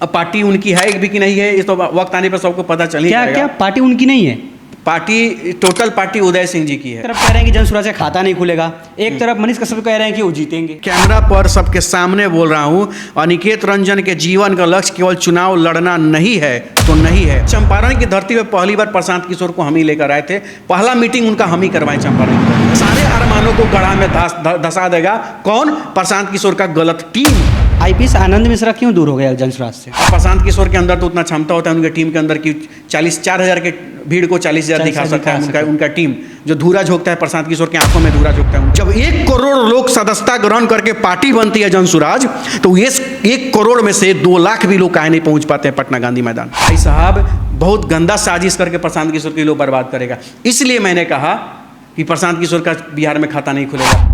अब पार्टी उनकी है भी कि नहीं है, इस तो वक्त आने पर सबको पता चल ही जाएगा। क्या पार्टी उनकी नहीं है? Party total party Uday Singh ji की है। एक तरफ कह रहे हैं कि जनसुराज का खाता नहीं खुलेगा, एक तरफ मनीष कश्यप कह रहे हैं कि वो जीतेंगे। कैमरा पर सबके सामने बोल रहा हूं, अनिकेत रंजन के जीवन का लक्ष्य केवल चुनाव लड़ना नहीं है तो नहीं है। चंपारण की धरती पर पहली बार प्रशांत किशोर को हम ही लेकर आए थे, पहला मीटिंग उनका हम ही करवाए चंपारण की। सारे अरमानों को गढ़ा में धसा देगा कौन? प्रशांत किशोर का गलत टीम। आईपीएस आनंद मिश्रा क्यों दूर हो गया जनसुराज से? प्रशांत किशोर के अंदर तो उतना क्षमता होता है उनके टीम के अंदर की 4,000 के भीड़ को 40,000 दिखा सकता है उनका टीम। जो धूरा झोंकता है प्रशांत किशोर की आंखों में धूरा झोंकता है। जब 1 करोड़ लोग सदस्यता ग्रहण करके पार्टी बनती है जनसुराज, तो इस 1 करोड़ में से 2 लाख भी लोग काहे नहीं पहुंच पाते हैं पटना गांधी मैदान। भाई साहब बहुत गंदा साजिश करके प्रशांत किशोर के लोग बर्बाद करेगा। इसलिए मैंने कहा कि प्रशांत किशोर का बिहार में खाता नहीं खुलेगा।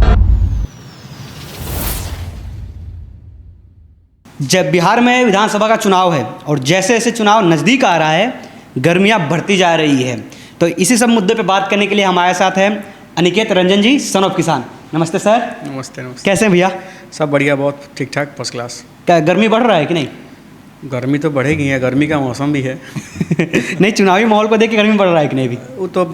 जब बिहार में विधानसभा का चुनाव है और जैसे जैसे चुनाव नज़दीक आ रहा है, गर्मियां बढ़ती जा रही है, तो इसी सब मुद्दे पे बात करने के लिए हमारे साथ हैं अनिकेत रंजन जी, सन ऑफ किसान। नमस्ते सर। नमस्ते नमस्ते। कैसे हैं भैया? सब बढ़िया, बहुत ठीक ठाक, फर्स्ट क्लास। क्या गर्मी बढ़ रहा है कि नहीं? गर्मी तो बढ़ेगी है, गर्मी का मौसम भी है। नहीं, चुनावी माहौल को देख के गर्मी बढ़ रहा है कि नहीं भी? वो तो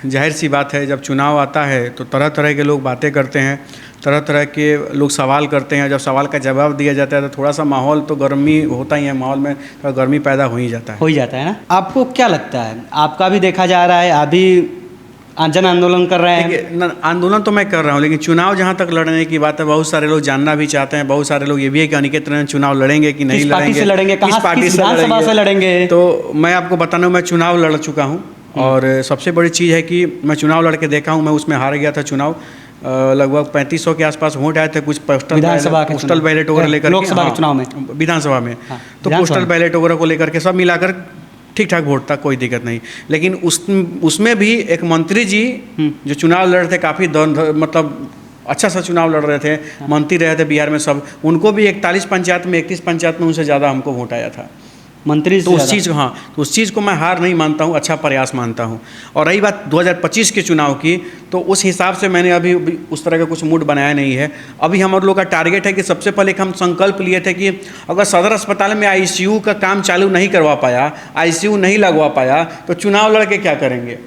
जाहिर सी बात है, जब चुनाव आता है तो तरह तरह के लोग बातें करते हैं, तरह तरह के लोग सवाल करते हैं। जब सवाल का जवाब दिया जाता है तो थोड़ा सा माहौल तो गर्मी होता ही है, माहौल में थोड़ा गर्मी पैदा हो ही जाता है। हो ही जाता है ना। आपको क्या लगता है, आपका भी देखा जा रहा है, आप भी जन आंदोलन कर रहे हैं? आंदोलन तो मैं कर रहा हूँ, लेकिन चुनाव जहाँ तक लड़ने की बात है, बहुत सारे लोग जानना भी चाहते हैं। बहुत सारे लोग ये भी है कि अनिकेत रंजन चुनाव लड़ेंगे कि नहीं लड़ेंगे, किस पार्टी से लड़ेंगे। तो मैं आपको बताना, मैं चुनाव लड़ चुका हूँ और सबसे बड़ी चीज़ है कि मैं चुनाव लड़ के देखा हूँ। मैं उसमें हार गया था चुनाव, लगभग 3500 के आसपास वोट आए थे। कुछ पोस्टल बैलेट वगैरह लेकर, लोकसभा के चुनाव में, विधानसभा में, तो पोस्टल बैलेट वगैरह को लेकर के सब मिलाकर ठीक ठाक वोट था, कोई दिक्कत नहीं। लेकिन उसमें भी एक मंत्री जी जो चुनाव लड़ रहे थे, काफ़ी मतलब अच्छा सा चुनाव लड़ रहे थे, मंत्री रहे थे बिहार में सब, उनको भी 41 पंचायत में 31 पंचायत में उनसे ज़्यादा हमको वोट आया था मंत्री। तो उस चीज़ तो उस चीज़ को मैं हार नहीं मानता हूँ, अच्छा प्रयास मानता हूँ। और रही बात 2025 के चुनाव की, तो उस हिसाब से मैंने अभी उस तरह का कुछ मूड बनाया नहीं है। अभी हमारे लोग का टारगेट है कि सबसे पहले हम संकल्प लिए थे कि अगर सदर अस्पताल में ICU का काम चालू नहीं करवा पाया, ICU नहीं लगवा पाया, तो चुनाव लड़ के क्या करेंगे?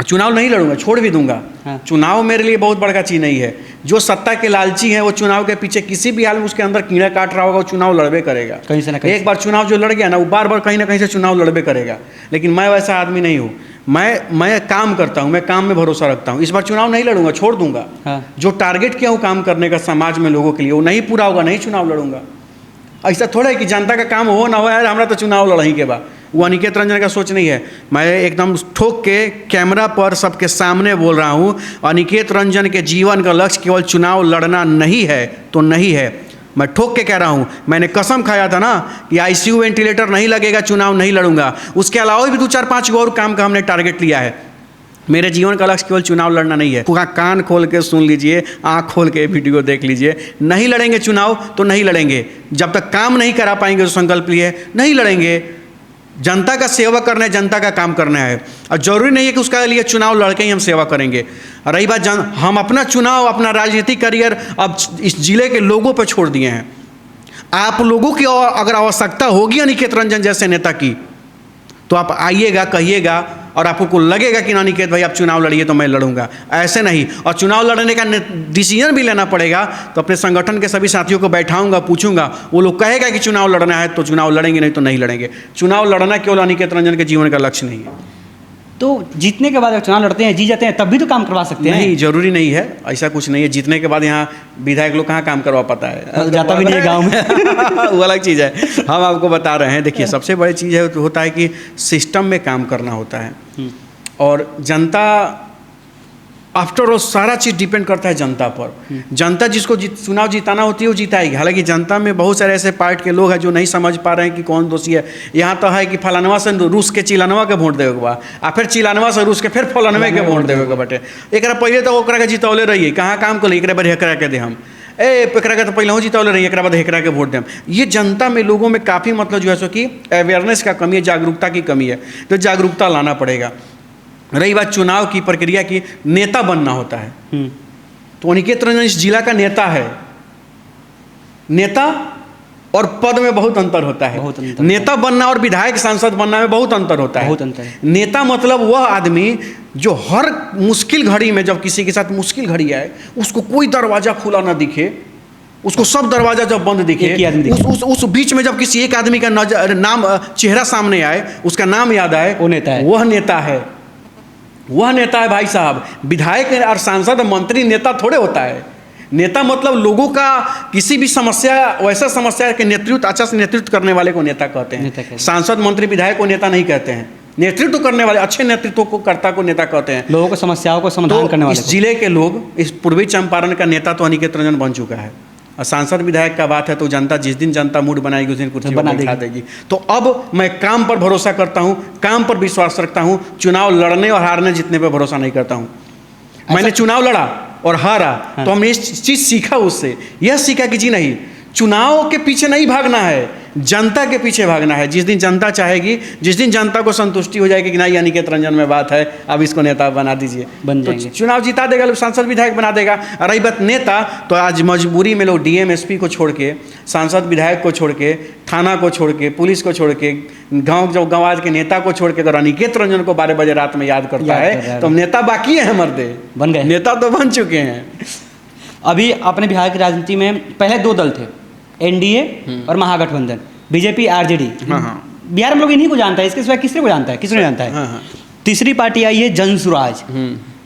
चुनाव नहीं लड़ूंगा, छोड़ भी दूंगा। हाँ। चुनाव मेरे लिए बहुत बड़ा चीज़ नहीं है। जो सत्ता के लालची है वो चुनाव के पीछे किसी भी हाल में उसके अंदर कीड़ा काट रहा होगा, वो चुनाव लड़बे करेगा कहीं से ना कहीं। एक बार चुनाव जो लड़ गया ना, वो बार बार कहीं ना कहीं से चुनाव लड़बे करेगा। लेकिन मैं वैसा आदमी नहीं हूँ। मैं काम करता हूँ, मैं काम में भरोसा रखता हूँ। इस बार चुनाव नहीं लड़ूंगा, छोड़ दूंगा। हाँ। जो टारगेट किया हूँ काम करने का समाज में लोगों के लिए, वो नहीं पूरा होगा, नहीं चुनाव लड़ूंगा। ऐसा थोड़ा है कि जनता का काम हो ना हो, यार हमारा तो चुनाव लड़ाई के बाद। वो अनिकेत रंजन का सोच नहीं है। मैं एकदम ठोक के कैमरा पर सबके सामने बोल रहा हूँ, अनिकेत रंजन के जीवन का लक्ष्य केवल चुनाव लड़ना नहीं है तो नहीं है। मैं ठोक के कह रहा हूँ, मैंने कसम खाया था ना कि ICU वेंटिलेटर नहीं लगेगा, चुनाव नहीं लड़ूंगा। उसके अलावा भी 2-4-5 और काम का हमने टारगेट लिया है। मेरे जीवन का लक्ष्य केवल चुनाव लड़ना नहीं है। कान खोल के सुन लीजिए, आँख खोल के वीडियो देख लीजिए। नहीं लड़ेंगे चुनाव तो नहीं लड़ेंगे। जब तक काम नहीं करा पाएंगे जो संकल्प लिए, नहीं लड़ेंगे। जनता का सेवा करना है, जनता का काम करना है, और जरूरी नहीं है कि उसका लिए चुनाव लड़के ही हम सेवा करेंगे। रही बात हम अपना चुनाव, अपना राजनीतिक करियर अब इस जिले के लोगों पर छोड़ दिए हैं। आप लोगों की अगर आवश्यकता होगी अनिकेत रंजन जैसे नेता की, तो आप आइएगा, कहिएगा, और आपको लगेगा कि अनिकेत भाई आप चुनाव लड़िए तो मैं लड़ूंगा। ऐसे नहीं। और चुनाव लड़ने का डिसीजन भी लेना पड़ेगा तो अपने संगठन के सभी साथियों को बैठाऊंगा, पूछूंगा। वो लोग कहेगा कि चुनाव लड़ना है तो चुनाव लड़ेंगे, नहीं तो नहीं लड़ेंगे। चुनाव लड़ना केवल अनिकेत रंजन के जीवन का लक्ष्य नहीं है। तो जीतने के बाद अगर चुनाव लड़ते हैं, जीत जाते हैं, तब भी तो काम करवा सकते हैं? नहीं, जरूरी नहीं है, ऐसा कुछ नहीं है। जीतने के बाद यहाँ विधायक लोग कहाँ काम करवा पाता है, जाता भी नहीं है गाँव में। वो अलग चीज़ है, हम आपको बता रहे हैं। देखिए, सबसे बड़ी चीज़ है होता है कि सिस्टम में काम करना होता है, और जनता आफ्टर ऑल सारा चीज़ डिपेंड करता है जनता पर। जनता जिसको चुनाव जिताना होती है वो जिताएगी। हालांकि जनता में बहुत सारे ऐसे पार्ट के लोग हैं जो नहीं समझ पा रहे हैं कि कौन दोषी है। यहाँ तो है कि फलानवा से रूस के चिलानवा के वोट देवे के बा, आ फिर चिलानवा से रूस के फिर फलानवे के वोट देवे के बटे। एक पहले तो ओकरा के जितौले रहिए, कहाँ काम कर एक बार हेकरा के दे हम एकरा के तो पहले जितौले रहिए, एक बाद हेकरा के वोट दें। ये जनता में लोगों में काफ़ी मतलब जो है सो कि अवेयरनेस का कमी है, जागरूकता की कमी है, तो जागरूकता लाना पड़ेगा। रही बात चुनाव की प्रक्रिया की, नेता बनना होता है, तो अनिकेत रंजन इस जिला का नेता है। नेता और पद में बहुत अंतर होता है। बहुत अंतर। नेता बनना और विधायक सांसद बनना में बहुत अंतर होता है। बहुत अंतर है। नेता मतलब वह आदमी जो हर मुश्किल घड़ी में, जब किसी के साथ मुश्किल घड़ी आए, उसको कोई दरवाजा खुला ना दिखे, उसको सब दरवाजा जब बंद दिखे, एक ही आदमी दिखे। उस बीच में जब किसी एक आदमी का नाम चेहरा सामने आए, उसका नाम याद आए, वो नेता है। वह नेता है। वह नेता है भाई साहब। विधायक और सांसद मंत्री नेता थोड़े होता है। नेता मतलब लोगों का किसी भी समस्या, वैसा समस्या के नेतृत्व, अच्छा से नेतृत्व करने वाले को नेता कहते हैं। सांसद मंत्री विधायक को नेता नहीं कहते हैं। नेतृत्व करने वाले, अच्छे नेतृत्व को कर्ता को नेता कहते हैं। लोगों को समस्याओं को समाधान करने वाले इस जिले के लोग, इस पूर्वी चंपारण का नेता तो अनिकेत रंजन बन चुका है। और सांसद विधायक का बात है तो जनता, जिस दिन जनता मूड बनाएगी उस दिन कुर्सी बना पर बैठा देगी। तो अब मैं काम पर भरोसा करता हूँ, काम पर विश्वास रखता हूँ। चुनाव लड़ने और हारने जीतने पर भरोसा नहीं करता हूँ। मैंने चुनाव लड़ा और हारा, तो हमने इस चीज़ सीखा उससे। यह सीखा कि जी नहीं, चुनाव के पीछे नहीं भागना है, जनता के पीछे भागना है। जिस दिन जनता चाहेगी, जिस दिन जनता को संतुष्टि हो जाएगी कि नहीं अनिकेत रंजन में बात है, अब इसको नेता बना दीजिए, बन तो जाएंगे। चुनाव जिता देगा, लोग सांसद विधायक बना देगा। और रही बात नेता, तो आज मजबूरी में लोग डीएम एसपी को छोड़ के, सांसद विधायक को छोड़ के, थाना को छोड़ के, पुलिस को छोड़ के, गाँव के नेता को छोड़ के अगर अनिकेत रंजन को 12 बजे रात में याद करता है तो नेता बाकी है, मर्दे बन गए, नेता तो बन चुके हैं। अभी अपने बिहार की राजनीति में पहले 2 दल थे, एनडीए और महागठबंधन, बीजेपी आरजेडी। बिहार में लोग इन्हीं को जानता है, इसके सिवा किसने को जानता है, किसने जानता है। तीसरी पार्टी आई है जनसुराज,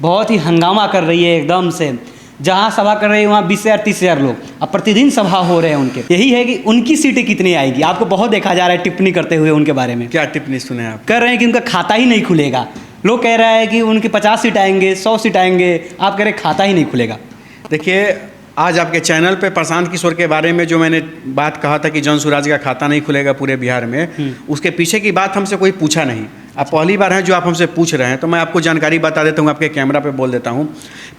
बहुत ही हंगामा कर रही है एकदम से। जहाँ सभा कर रहे हैं वहाँ 20,000 30,000 लोग, अब प्रतिदिन सभा हो रहे हैं उनके। यही है कि उनकी सीटें कितनी आएगी, आपको बहुत देखा जा रहा है टिप्पणी करते हुए उनके बारे में। क्या टिप्पणी सुने आप? कह रहे हैं कि उनका खाता ही नहीं खुलेगा। लोग कह रहे हैं कि उनके 50 सीट आएंगे, 100 सीट आएंगे, आप कह रहे हैं खाता ही नहीं खुलेगा। देखिए, आज आपके चैनल पे प्रशांत किशोर के बारे में जो मैंने बात कहा था कि जनसुराज का खाता नहीं खुलेगा पूरे बिहार में, उसके पीछे की बात हमसे कोई पूछा नहीं। आप पहली बार हैं जो आप हमसे पूछ रहे हैं, तो मैं आपको जानकारी बता देता हूँ, आपके कैमरा पे बोल देता हूँ।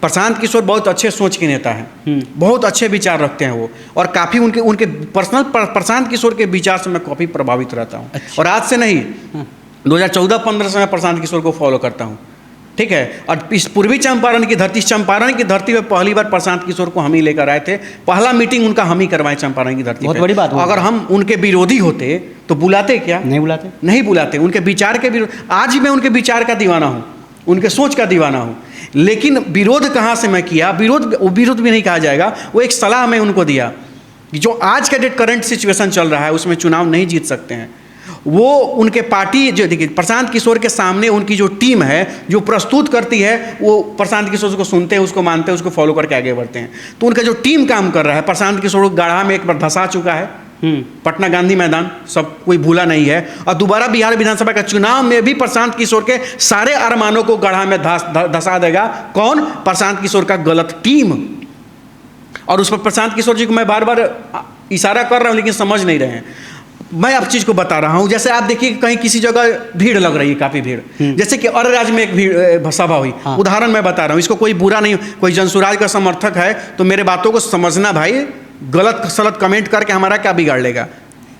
प्रशांत किशोर बहुत अच्छे सोच के नेता हैं, बहुत अच्छे विचार रखते हैं वो, और काफ़ी उनके पर्सनल प्रशांत किशोर के विचार से मैं काफ़ी प्रभावित रहता हूँ। और आज से नहीं, 2014-15 से मैं प्रशांत किशोर को फॉलो करता हूँ, ठीक है। और इस पूर्वी चंपारण की धरती, चंपारण की धरती पे पहली बार प्रशांत किशोर को हम ही लेकर आए थे। पहला मीटिंग उनका हम ही करवाए चंपारण की धरती पे। बहुत बड़ी बात। अगर हम उनके विरोधी होते तो बुलाते क्या? नहीं बुलाते, नहीं बुलाते। उनके विचार के विरोध, आज भी मैं उनके विचार का दीवाना हूँ, उनके सोच का दीवाना हूँ। लेकिन विरोध कहाँ से मैं किया? विरोध भी नहीं कहा जाएगा, वो एक सलाह मैं उनको दिया कि जो आज का डेट करंट सिचुएशन चल रहा है उसमें चुनाव नहीं जीत सकते हैं। वो उनके पार्टी, जो देखिए प्रशांत किशोर के सामने उनकी जो टीम है जो प्रस्तुत करती है, वो प्रशांत किशोर को सुनते हैं, उसको मानते हैं, उसको फॉलो करके आगे बढ़ते हैं। तो उनका जो टीम काम कर रहा है, प्रशांत किशोर को गाढ़ा में एक बार धंसा चुका है, पटना गांधी मैदान, सब कोई भूला नहीं है। और दोबारा बिहार विधानसभा का चुनाव में भी प्रशांत किशोर के सारे अरमानों को गढ़ा में धंसा देगा। कौन? प्रशांत किशोर का गलत टीम। और उस पर प्रशांत किशोर जी को मैं बार बार इशारा कर रहा हूँ, लेकिन समझ नहीं रहे हैं। मैं आप चीज़ को बता रहा हूँ, जैसे आप देखिए कहीं किसी जगह भीड़ लग रही है, काफ़ी भीड़, जैसे कि अरराज में एक भीड़ सभा हुई। उदाहरण मैं बता रहा हूँ, इसको कोई बुरा नहीं, कोई जनसुराज का समर्थक है तो मेरे बातों को समझना भाई, गलत सलत कमेंट करके हमारा क्या बिगाड़ लेगा?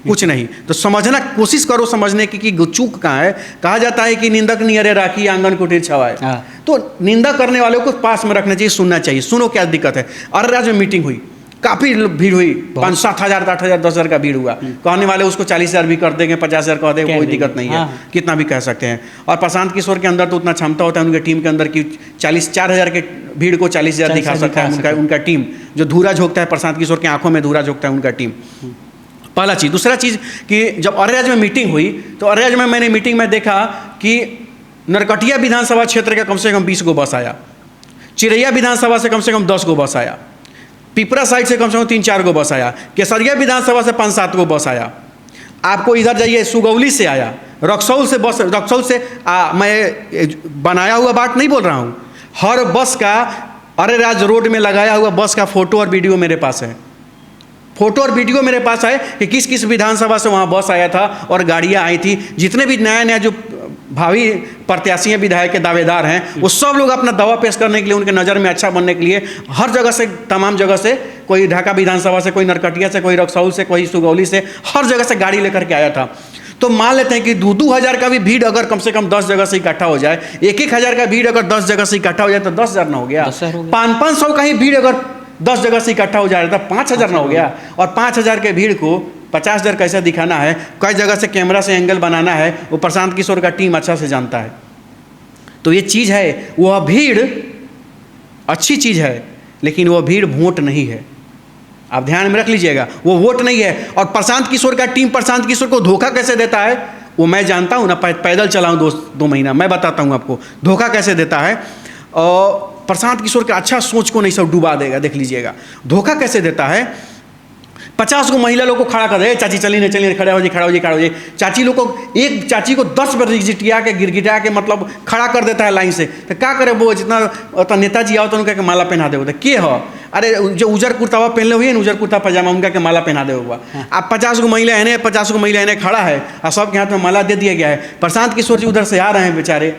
कुछ नहीं। तो समझना, कोशिश करो समझने की कि चूक कहाँ है। कहा जाता है कि निंदक नियरे राखी आंगन कुटीर छवाए, तो निंदा करने वालों को पास में रखना चाहिए, सुनना चाहिए। सुनो क्या दिक्कत है। अरराज में मीटिंग हुई, काफ़ी भीड़ हुई, 5-7 हज़ार 8 हज़ार 10 हज़ार का भीड़ हुआ। कहने वाले उसको 40,000 भी कर देंगे, 50,000 कह देंगे, कोई दिक्कत नहीं है, कितना भी कह सकते हैं। और प्रशांत किशोर के अंदर तो उतना क्षमता होता है उनके टीम के अंदर कि 4,000 के भीड़ को 40,000 दिखा सकता है उनका टीम। जो धूरा झोंकता है प्रशांत किशोर की आंखों में धूरा झोंकता है उनका टीम। पहला चीज़। दूसरा चीज़ कि जब अरराज में मीटिंग हुई तो अरराज में मैंने मीटिंग में देखा कि नरकटिया विधानसभा क्षेत्र का कम से कम 20 गो बस आया, चिरैया विधानसभा से कम 10 गो बस आया, पिपरा साइड से कम 3-4 गो बस आया, केसरिया विधानसभा से 5-7 गो बस आया। आपको इधर जाइए, सुगौली से आया, रक्सौल से बस, रक्सौल से मैं बनाया हुआ बात नहीं बोल रहा हूँ, हर बस का अरराज रोड में लगाया हुआ बस का फोटो और वीडियो मेरे पास है। फोटो और वीडियो मेरे पास है कि किस किस विधानसभा से वहाँ बस आया था और गाड़ियाँ आई थी। जितने भी नया जो भावी प्रत्याशी हैं, विधायक के दावेदार हैं, वो सब लोग अपना दावा पेश करने के लिए, उनके नज़र में अच्छा बनने के लिए हर जगह से, तमाम जगह से, कोई ढाका विधानसभा से, कोई नरकटिया से, कोई रक्सौल से, कोई सुगौली से, हर जगह से गाड़ी लेकर के आया था। तो मान लेते हैं कि 2-2 हज़ार का भी भीड़ अगर कम से कम 10 जगह से इकट्ठा हो जाए, 1-1 हज़ार का भीड़ अगर 10 जगह से इकट्ठा हो जाए तो 10,000 ना हो गया। 500 का ही भीड़ अगर 10 जगह से इकट्ठा हो जाए तो 5,000 ना हो गया। और 5,000 के भीड़ को 50 कैसे दिखाना है, कई जगह से कैमरा से एंगल बनाना है, वो प्रशांत किशोर का टीम अच्छा से जानता है। तो ये चीज़ है, वह भीड़ अच्छी चीज़ है, लेकिन वह भीड़ वोट नहीं है। आप ध्यान में रख लीजिएगा, वो वोट नहीं है। और प्रशांत किशोर का टीम प्रशांत किशोर को धोखा कैसे देता है वो मैं जानता हूँ ना, पैदल चला हूँ 2 महीना, मैं बताता हूँ आपको धोखा कैसे देता है। और प्रशांत किशोर का अच्छा सोच को नहीं सब डुबा देगा, देख लीजिएगा धोखा कैसे देता है। 50 को महिला लोग को खड़ा कर दे, चाची चलिए चलिए, खड़ा हो जी खड़ा हो जी खड़ा हो जी। चाची लोग को, एक चाची को 10 बार रिजिटिया के गिरगिटा के मतलब खड़ा कर देता है लाइन से। तो क्या करे वो, जितना नेताजी आओ तो उनका के माला पहना दे होता के हो, अरे जो उजर कुर्ता पहनले हुए ना, उजर कुर्ता पजामा, उनका के माला पहना दे हुआ। अब 50 को महिला है, 50 को महिला है खड़ा है और सबके हाथ में माला दे दिया गया है। प्रशांत किशोर जी उधर से आ रहे हैं बेचारे,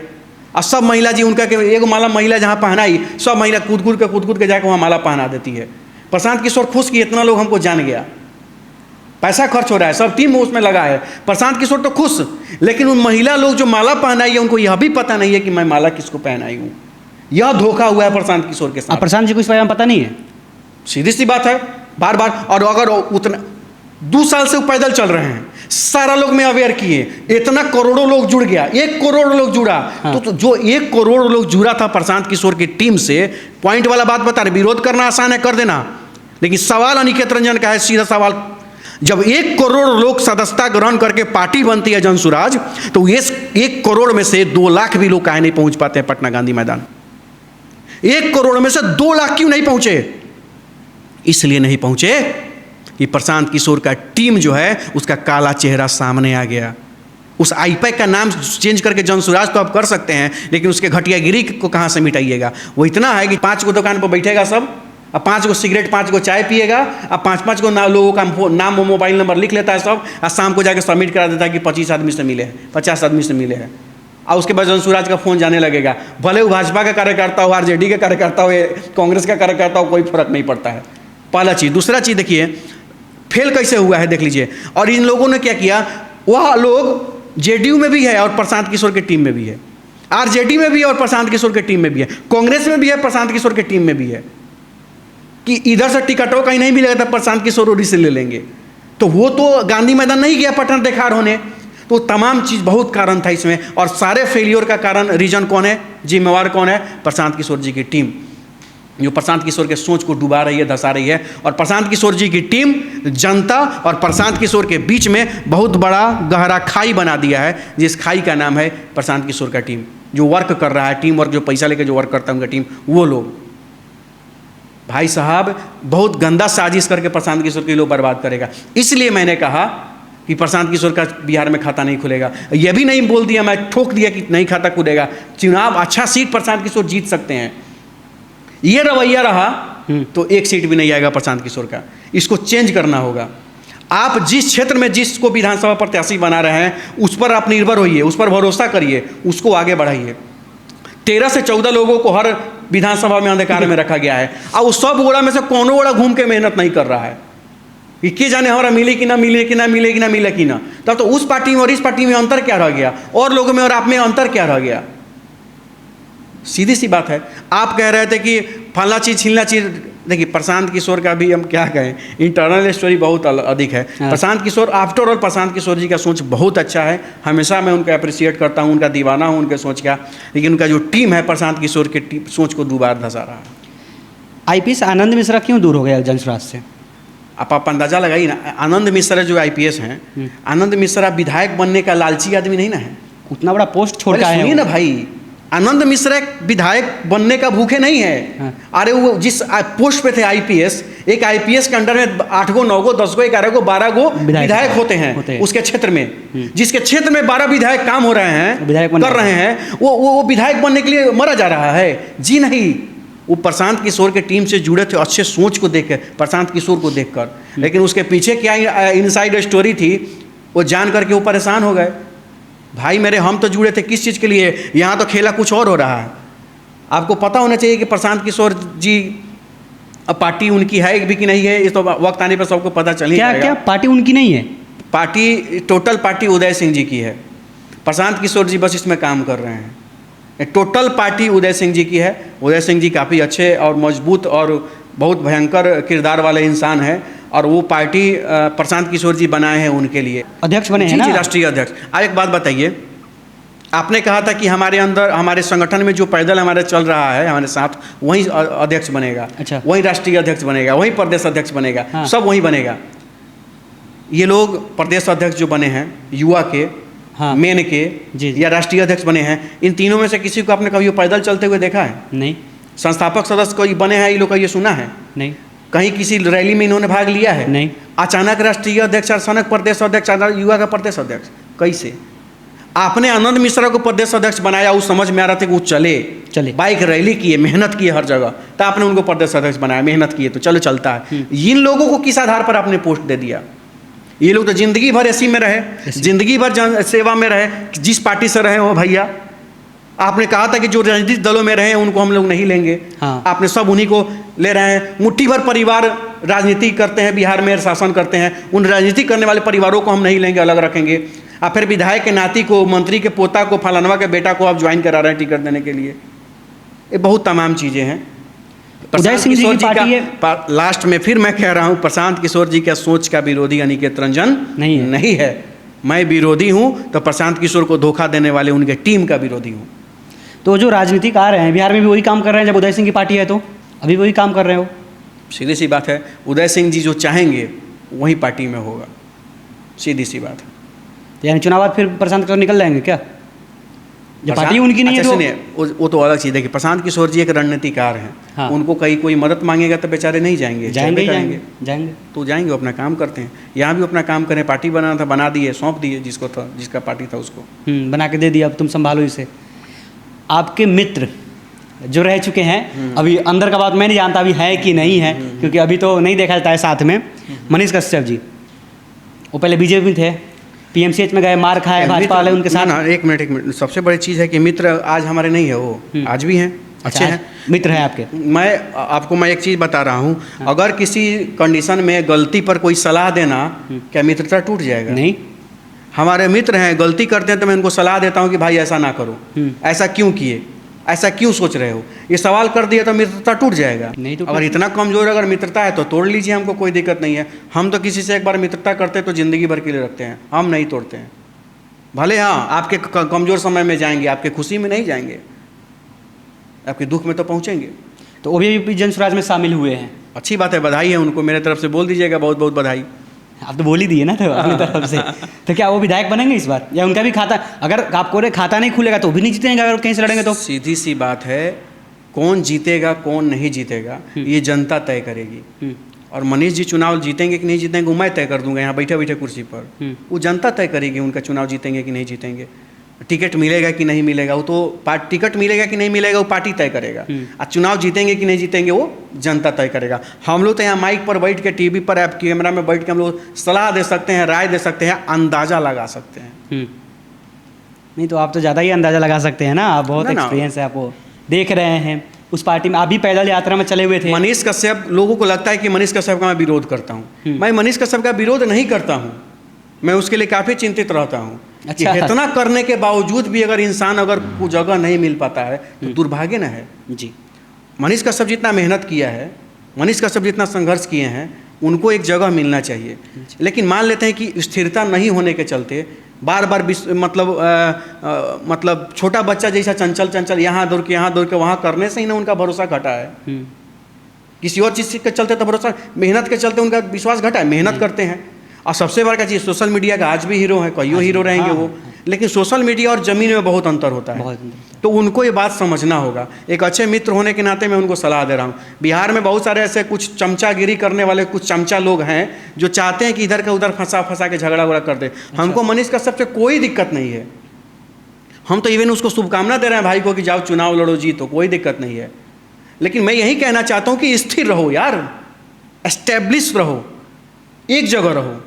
और सब महिला जी उनका के एक माला महिला जहाँ पहनाई, सब महिला कूद के जाकर वहाँ माला पहना देती है। प्रशांत किशोर खुश कि इतना लोग हमको जान गया, पैसा खर्च हो रहा है, सब टीम उसमें लगा है। प्रशांत किशोर तो खुश, लेकिन उन महिला लोग जो माला पहनाई है उनको यह भी पता नहीं है कि मैं माला किसको पहनाई हूँ। यह धोखा हुआ है प्रशांत किशोर के साथ। प्रशांत जी को इस बारे में पता नहीं है, सीधी सी बात है, बार बार। और अगर उतना 2 साल से वो पैदल चल रहे हैं, सारा लोग में अवेयर किए, इतना करोड़ों लोग जुड़ गया, 1 करोड़ लोग जुड़ा। हाँ। तो जो 1 करोड़ लोग जुड़ा था प्रशांत किशोर की टीम से, पॉइंट वाला बात बता रहे, विरोध करना आसान है, कर देना, लेकिन सवाल अनिकेत रंजन का है, सीधा सवाल, जब 1 करोड़ लोग सदस्यता ग्रहण करके पार्टी बनती है जनसुराज, तो इस 1 करोड़ में से 2 लाख भी लोग काहे नहीं पहुंच पाते हैं पटना गांधी मैदान। 1 करोड़ में से 2 लाख क्यों नहीं पहुंचे? इसलिए नहीं पहुंचे कि प्रशांत किशोर का टीम जो है उसका काला चेहरा सामने आ गया। उस आईपैक का नाम चेंज करके जनसुराज तो आप कर सकते हैं, लेकिन उसके घटियागिरी को कहाँ से मिटाइएगा? वो इतना है कि 5 को दुकान पर बैठेगा सब, और 5 को सिगरेट, 5 को चाय पिएगा, और 5-5 को लोगों का नाम और मोबाइल नंबर लिख लेता है सब, और शाम को जाकर सबमिट करा देता है कि 25 आदमी से मिले हैं, 50 आदमी से मिले हैं। और उसके बाद जनसुराज का फ़ोन जाने लगेगा, भले वो भाजपा का कार्यकर्ता हो, आरजेडी का कार्यकर्ता हो, कांग्रेस का कार्यकर्ता हो, कोई फर्क नहीं पड़ता है। पहला चीज़। दूसरा चीज़ देखिए फेल कैसे हुआ है, देख लीजिए। और इन लोगों ने क्या किया, वह लोग जेडीयू में भी है और प्रशांत किशोर की टीम में भी है, आरजेडी में भी है और प्रशांत किशोर की टीम में भी है, कांग्रेस में भी है, प्रशांत किशोर की टीम में भी है, कि इधर से टिकटों कहीं नहीं मिलेगा तो प्रशांत किशोर उड़ी से ले लेंगे। तो वो तो गांधी मैदान नहीं गया पटना देखार होने। तो तमाम चीज़, बहुत कारण था इसमें, और सारे फेलियर का कारण, रीजन कौन है, जिम्मेवार कौन है? प्रशांत किशोर जी की टीम, जो प्रशांत किशोर के सोच को डुबा रही है, धंसा रही है। और प्रशांत किशोर जी की टीम जनता और प्रशांत किशोर के बीच में बहुत बड़ा गहरा खाई बना दिया है, जिस खाई का नाम है प्रशांत किशोर का टीम। जो वर्क कर रहा है, टीम वर्क, जो पैसा लेकर जो वर्क करता है उनका टीम, वो लोग भाई साहब बहुत गंदा साजिश करके प्रशांत किशोर के लोग बर्बाद करेगा। इसलिए मैंने कहा कि प्रशांत किशोर का बिहार में खाता नहीं खुलेगा। यह भी नहीं बोल दिया, मैं ठोक दिया कि नहीं खाता खुलेगा। चुनाव अच्छा सीट प्रशांत किशोर जीत सकते हैं, ये रवैया रहा तो 1 सीट भी नहीं आएगा प्रशांत किशोर का। इसको चेंज करना होगा। आप जिस क्षेत्र में जिसको विधानसभा प्रत्याशी बना रहे हैं उस पर आप निर्भर होइए, उस पर भरोसा करिए, उसको आगे बढ़ाइए। 13 से 14 लोगों को हर विधानसभा में अंधकार में रखा गया है, और उस सब ओड़ा में से कोनो ओड़ा घूम के मेहनत नहीं कर रहा है कि के जाने हमारा मिले कि ना मिले कि ना मिले कि ना मिले कि ना। तब तो उस पार्टी में और इस पार्टी में अंतर क्या रह गया, और लोगों में और आप में अंतर क्या रह गया? सीधी सी बात है। आप कह रहे थे कि फला चीज़ छिलना चीज़, देखिए प्रशांत किशोर का भी हम क्या कहें, इंटरनल स्टोरी बहुत अधिक है। प्रशांत किशोर, आफ्टर ऑल प्रशांत किशोर जी का सोच बहुत अच्छा है, हमेशा मैं उनका अप्रिशिएट करता हूँ, उनका दीवाना हूँ उनके सोच का, लेकिन उनका जो टीम है प्रशांत किशोर की सोच को दोबारा धंसा रहा है। आईपीएस आनंद मिश्रा क्यों दूर हो गया जनसुराज से? आप अंदाजा लगाइए ना। आनंद मिश्रा जो आईपीएस हैं, आनंद मिश्रा विधायक बनने का लालची आदमी नहीं ना है। उतना बड़ा पोस्ट छोड़ के आए हैं। सुनिए ना भाई, आनंद मिश्रा विधायक बनने का भूखे नहीं है। हाँ। अरे वो जिस पोस्ट पे थे आईपीएस, एक आईपीएस के अंडर में 8 गो 9 गो 10 गो 11 गो 12 गो विधायक होते हैं उसके क्षेत्र में। जिसके क्षेत्र में 12 विधायक काम हो रहे हैं, कर रहे हैं, वो विधायक बनने के लिए मरा जा रहा है? जी नहीं। वो प्रशांत किशोर के टीम से जुड़े थे, अच्छे सोच को देख कर, प्रशांत किशोर को देखकर, लेकिन उसके पीछे क्या इनसाइड स्टोरी थी वो जान करके वो परेशान हो गए। भाई मेरे, हम तो जुड़े थे किस चीज़ के लिए, यहाँ तो खेला कुछ और हो रहा है। आपको पता होना चाहिए कि प्रशांत किशोर जी, अब पार्टी उनकी है भी कि नहीं है, इस तो वक्त आने पर सबको पता चल ही जाएगा। क्या पार्टी उनकी नहीं है? Party, total party Uday Singh ji की है। प्रशांत किशोर जी बस इसमें काम कर रहे हैं। टोटल पार्टी उदय सिंह जी की है। उदय सिंह जी काफ़ी अच्छे और मजबूत और बहुत भयंकर किरदार वाले इंसान हैं, और वो पार्टी प्रशांत किशोर जी बनाए हैं उनके लिए। अध्यक्ष बने हैं जी ना? जी, राष्ट्रीय अध्यक्ष। आप एक बात बताइए, आपने कहा था कि हमारे अंदर, हमारे संगठन में जो पैदल हमारे चल रहा है हमारे साथ, वही अध्यक्ष बनेगा। अच्छा। वही राष्ट्रीय अध्यक्ष बनेगा, वही प्रदेश अध्यक्ष बनेगा। हाँ। सब वही बनेगा। ये लोग प्रदेश अध्यक्ष जो बने हैं युवा के, हाँ। मेन के, जी, जी। या राष्ट्रीय अध्यक्ष बने हैं, इन तीनों में से किसी को आपने कभी पैदल चलते हुए देखा है? नहीं। संस्थापक सदस्य कोई बने हैं ये लोग का ये सुना है? नहीं। कहीं किसी रैली में इन्होंने भाग लिया है? नहीं। अचानक राष्ट्रीय अध्यक्ष, अचानक प्रदेश अध्यक्ष, अचानक युवा का प्रदेश अध्यक्ष, कैसे? आपने आनंद मिश्रा को प्रदेश अध्यक्ष बनाया, उस समझ में आ रहा था कि वो चले बाइक रैली किए, मेहनत किए हर जगह, तो आपने उनको प्रदेश अध्यक्ष बनाया, मेहनत किए तो चलो चलता है। इन लोगों को किस आधार पर आपने पोस्ट दे दिया? ये लोग तो जिंदगी भर इसी में रहे, जिंदगी भर जन सेवा में रहे, जिस पार्टी से रहे हो भैया। आपने कहा था कि जो राजनीतिक दलों में रहे उनको हम लोग नहीं लेंगे। हाँ। आपने सब उन्हीं को ले रहे हैं। मुट्ठी भर परिवार राजनीति करते हैं, बिहार में शासन करते हैं, उन राजनीति करने वाले परिवारों को हम नहीं लेंगे, अलग रखेंगे। आप फिर विधायक के नाती को, मंत्री के पोता को, फलानवा के बेटा को आप ज्वाइन करा रहे हैं टिकट देने के लिए। ये बहुत तमाम चीज़ें हैं। उदय सिंह जी की पार्टी है। लास्ट में फिर मैं कह रहा हूँ, प्रशांत किशोर जी का सोच का विरोधी अनिकेत रंजन नहीं है। मैं विरोधी हूँ तो प्रशांत किशोर को धोखा देने वाले उनके टीम का विरोधी हूँ। तो जो राजनीतिक आ रहे हैं बिहार में भी वही काम कर रहे हैं, जब उदय सिंह की पार्टी है तो अभी वही काम कर रहे हो। सीधी सी बात है, उदय सिंह जी जो चाहेंगे वही पार्टी में होगा, सीधी सी बात है। यानी चुनाव बाद फिर प्रशांत किशोर निकल जाएंगे क्या? जब पार्टी उनकी नहीं है तो सुनिए, वो तो अलग चीज़ है कि प्रशांत किशोर जी एक रणनीतिकार हैं। हाँ। उनको कहीं कोई मदद मांगेगा तो बेचारे नहीं जाएंगे, जाएंगे तो जाएंगे, वो अपना काम करते हैं। यहाँ भी अपना काम करें, पार्टी बनाना था बना दिए, सौंप दिए जिसको था, जिसका पार्टी था उसको बना के दे दिया, अब तुम संभालो इसे। आपके मित्र जो रह चुके हैं, अभी अंदर का बात मैं नहीं जानता अभी है कि नहीं है, क्योंकि अभी तो नहीं देखा जाता है साथ में। मनीष कश्यप जी, वो पहले बीजेपी में थे, पीएमसीएच में गए, मार खाए भाजपा वाले उनके साथ। ना, एक मिनट, सबसे बड़ी चीज़ है कि मित्र आज हमारे नहीं है, वो आज भी हैं, अच्छे हैं, मित्र हैं आपके। मैं एक चीज़ बता रहा हूँ। अगर किसी कंडीशन में गलती पर कोई सलाह देना, क्या मित्रता टूट जाएगा? नहीं। हमारे मित्र हैं, गलती करते हैं तो मैं उनको सलाह देता हूँ कि भाई ऐसा ना करो, ऐसा क्यों किए, ऐसा क्यों सोच रहे हो, ये सवाल कर दिया तो मित्रता टूट जाएगा। नहीं तो अगर इतना कमजोर अगर मित्रता है तो तोड़ लीजिए, हमको कोई दिक्कत नहीं है। हम तो किसी से एक बार मित्रता करते हैं तो ज़िंदगी भर के लिए रखते हैं, हम नहीं तोड़ते हैं। भले हाँ आपके कमज़ोर समय में जाएंगे, आपके खुशी में नहीं जाएंगे, आपके दुख में तो पहुँचेंगे। तो वो भी जन स्वराज में शामिल हुए हैं, अच्छी बात है, बधाई है उनको, मेरे तरफ से बोल दीजिएगा बहुत बहुत बधाई। आप तो बोल ही दिए ना तो अपनी तरफ से। तो क्या वो विधायक बनेंगे इस बार, या उनका भी खाता, अगर आपको खाता नहीं खुलेगा तो भी नहीं जीतेंगे, अगर कहीं से लड़ेंगे तो? सीधी सी बात है, कौन जीतेगा कौन नहीं जीतेगा ये जनता तय करेगी। और मनीष जी चुनाव जीतेंगे कि नहीं जीतेंगे वो मैं तय कर दूंगा यहाँ बैठे बैठे कुर्सी पर। वो जनता तय करेगी उनका चुनाव जीतेंगे कि नहीं जीतेंगे, टिकट मिलेगा कि नहीं मिलेगा वो तो टिकट मिलेगा कि नहीं मिलेगा वो पार्टी तय करेगा, और चुनाव जीतेंगे कि नहीं जीतेंगे वो जनता तय करेगा। हम लोग तो यहाँ माइक पर बैठ के, टीवी पर, ऐप कैमरा में बैठ के हम लोग सलाह दे सकते हैं, राय दे सकते हैं, अंदाज़ा लगा सकते हैं। नहीं तो आप तो ज़्यादा ही अंदाज़ा लगा सकते हैं ना, आप बहुत एक्सपीरियंस है, आप वो देख रहे हैं उस पार्टी में, आप भी पैदल यात्रा में चले हुए थे। मनीष कश्यप, लोगों को लगता है कि मनीष कश्यप का मैं विरोध करता हूँ। मैं मनीष कश्यप का विरोध नहीं करता हूँ, मैं उसके लिए काफ़ी चिंतित रहता हूँ। अच्छा। इतना करने के बावजूद भी अगर इंसान अगर को जगह नहीं मिल पाता है तो दुर्भाग्य न है जी। मनीष कश्यप जितना मेहनत किया है, मनीष कश्यप जितना संघर्ष किए हैं, उनको एक जगह मिलना चाहिए। लेकिन मान लेते हैं कि स्थिरता नहीं होने के चलते बार बार मतलब छोटा बच्चा जैसा चंचल यहाँ दौड़ के वहाँ करने से ही ना उनका भरोसा घटा है। किसी और चीज़ के चलते तो भरोसा, मेहनत के चलते उनका विश्वास घटा है। मेहनत करते हैं, और सबसे बड़ा चीज़ सोशल मीडिया का आज भी हीरो है, कईयों हीरो रहेंगे वो, लेकिन सोशल मीडिया और ज़मीन में बहुत अंतर होता है, तो उनको ये बात समझना होगा। एक अच्छे मित्र होने के नाते मैं उनको सलाह दे रहा हूँ। बिहार में बहुत सारे ऐसे कुछ चमचागिरी करने वाले कुछ चमचा लोग हैं जो चाहते हैं कि इधर का उधर फंसा के झगड़ा वगड़ा कर दे। हमको मनीष कश्यप से कोई दिक्कत नहीं है, हम तो इवन उसको शुभकामना दे रहे हैं भाई को कि जाओ चुनाव लड़ो, जीतो, कोई दिक्कत नहीं है। लेकिन मैं यही कहना चाहता हूँ कि स्थिर रहो यार, एस्टेब्लिश रहो, एक जगह रहो,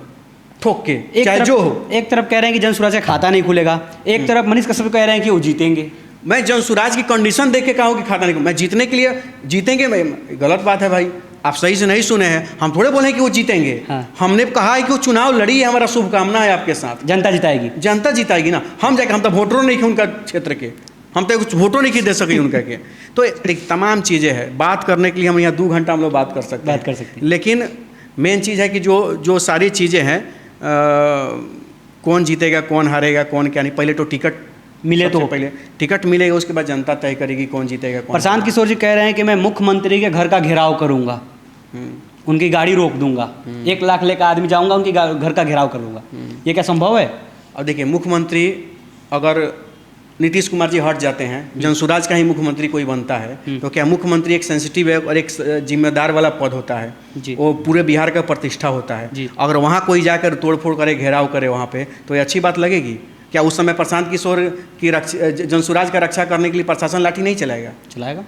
ठोक के चाहे जो हो। एक तरफ कह रहे हैं कि जनसुराज का खाता नहीं खुलेगा, एक तरफ मनीष कश्यप कह रहे हैं कि वो जीतेंगे। मैं जनसुराज की कंडीशन देख के कहा हूँ कि खाता नहीं, मैं जीतने के लिए जीतेंगे, गलत बात है भाई, आप सही से नहीं सुने हैं। हम थोड़े बोले कि वो जीतेंगे, हमने कहा है कि वो चुनाव लड़ी है, हमारा शुभकामना है आपके साथ। जनता जिताएगी, जनता जिताएगी ना। हम जाके, हम तो वोटरों नहीं थे उनका क्षेत्र के, हम तो कुछ वोटों नहीं दे सके उनका के। तो तमाम चीज़ें हैं, बात करने के लिए हम यहाँ 2 घंटा हम लोग बात कर सकते हैं, लेकिन मेन चीज़ है कि जो सारी चीज़ें हैं कौन जीतेगा, कौन हारेगा, कौन क्या नहीं, पहले तो टिकट मिले तो पहले टिकट मिलेगा, उसके बाद जनता तय करेगी कौन जीतेगा कौन। प्रशांत किशोर जी कह रहे हैं कि मैं मुख्यमंत्री के घर का घेराव करूंगा, उनकी गाड़ी रोक दूंगा, 1 लाख लेकर आदमी जाऊंगा, उनकी घर का घेराव कर लूंगा। ये क्या संभव है? अब देखिए, मुख्यमंत्री अगर नीतीश कुमार जी हट जाते हैं, जनसुराज का ही मुख्यमंत्री कोई बनता है, तो क्या मुख्यमंत्री एक सेंसिटिव है और एक जिम्मेदार वाला पद होता है जी। वो पूरे बिहार का प्रतिष्ठा होता है जी। अगर वहाँ कोई जाकर तोड़फोड़ करे, घेराव करे वहाँ पे, तो ये अच्छी बात लगेगी क्या? उस समय प्रशांत किशोर की जनसुराज का रक्षा करने के लिए प्रशासन लाठी नहीं चलाएगा?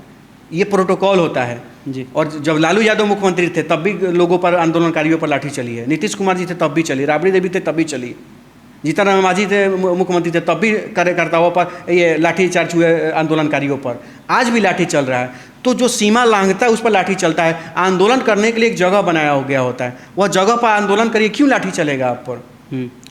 ये प्रोटोकॉल होता है जी। और जब लालू यादव मुख्यमंत्री थे तब भी लोगों पर, आंदोलनकारियों पर लाठी चली है। नीतीश कुमार जी थे तब भी चली, राबड़ी देवी थे तब भी चली, जीतन मांझी थे मुख्यमंत्री थे तब भी कार्यकर्ताओं पर ये लाठी चार्ज हुए, आंदोलनकारियों पर। आज भी लाठी चल रहा है। तो जो सीमा लांघता है उस पर लाठी चलता है। आंदोलन करने के लिए एक जगह बनाया हो गया होता है, वह जगह पर आंदोलन करिए, क्यों लाठी चलेगा आप पर?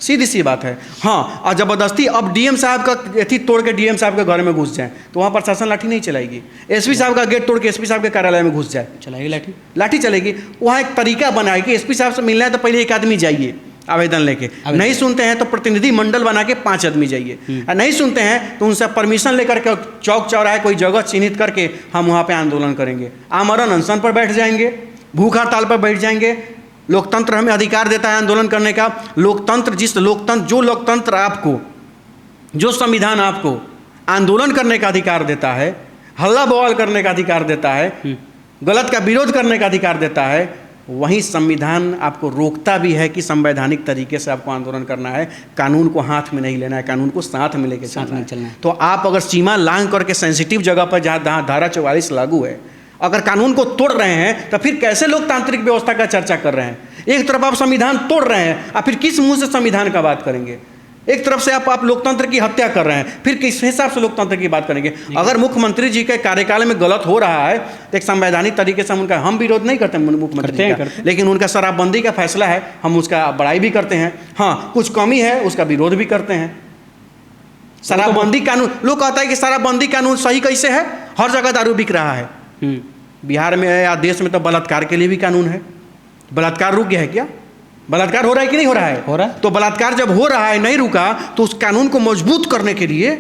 सीधी सी बात है। हाँ, और ज़बरदस्ती अब डीएम साहब का एथी तोड़ के डीएम साहब के घर में घुस जाए तो वहाँ प्रशासन लाठी नहीं चलाएगी। एसपी साहब का गेट तोड़ के एसपी साहब के कार्यालय में घुस जाए, चलाएगी लाठी चलेगी। वहाँ एक तरीका बनाए कि एसपी साहब से मिलना है तो पहले एक आदमी जाइए आवेदन लेके, नहीं सुनते हैं तो प्रतिनिधि मंडल बना के 5 आदमी जाइए, नहीं सुनते हैं तो उनसे परमिशन लेकर के चौक चौराहे कोई जगह चिन्हित करके हम वहाँ पे आंदोलन करेंगे, आमरण अनशन पर बैठ जाएंगे, भूख हड़ताल पर बैठ जाएंगे। लोकतंत्र हमें अधिकार देता है आंदोलन करने का। जो लोकतंत्र आपको, जो संविधान आपको आंदोलन करने का अधिकार देता है, हल्ला बवाल करने का अधिकार देता है, गलत का विरोध करने का अधिकार देता है, वहीं संविधान आपको रोकता भी है कि संवैधानिक तरीके से आपको आंदोलन करना है, कानून को हाथ में नहीं लेना है, कानून को साथ में लेके चलना है। तो आप अगर सीमा लांघ करके सेंसिटिव जगह पर जहाँ धारा 44 लागू है, अगर कानून को तोड़ रहे हैं तो फिर कैसे लोकतांत्रिक व्यवस्था का चर्चा कर रहे हैं? एक तरफ आप संविधान तोड़ रहे हैं और फिर किस मुंह से संविधान का बात करेंगे? एक तरफ से आप लोकतंत्र की हत्या कर रहे हैं, फिर किस हिसाब से लोकतंत्र की बात करेंगे? अगर मुख्यमंत्री जी के कार्यकाल में गलत हो रहा है तो एक संवैधानिक तरीके से हम विरोध नहीं करते मुख्यमंत्री का, लेकिन उनका शराबबंदी का फैसला है, हम उसका बड़ाई भी करते हैं। हाँ, कुछ कमी है उसका विरोध भी करते हैं। शराबबंदी कानून, लोग कहता है कि शराबबंदी कानून सही कैसे है? हर जगह दारू बिक रहा है। बिहार में या देश में तो बलात्कार के लिए भी कानून है। बलात्कार रुक गया है क्या? बलात्कार हो रहा है कि नहीं हो रहा है? हो रहा है। तो बलात्कार जब हो रहा है, नहीं रुका, तो उस कानून को मजबूत करने के लिए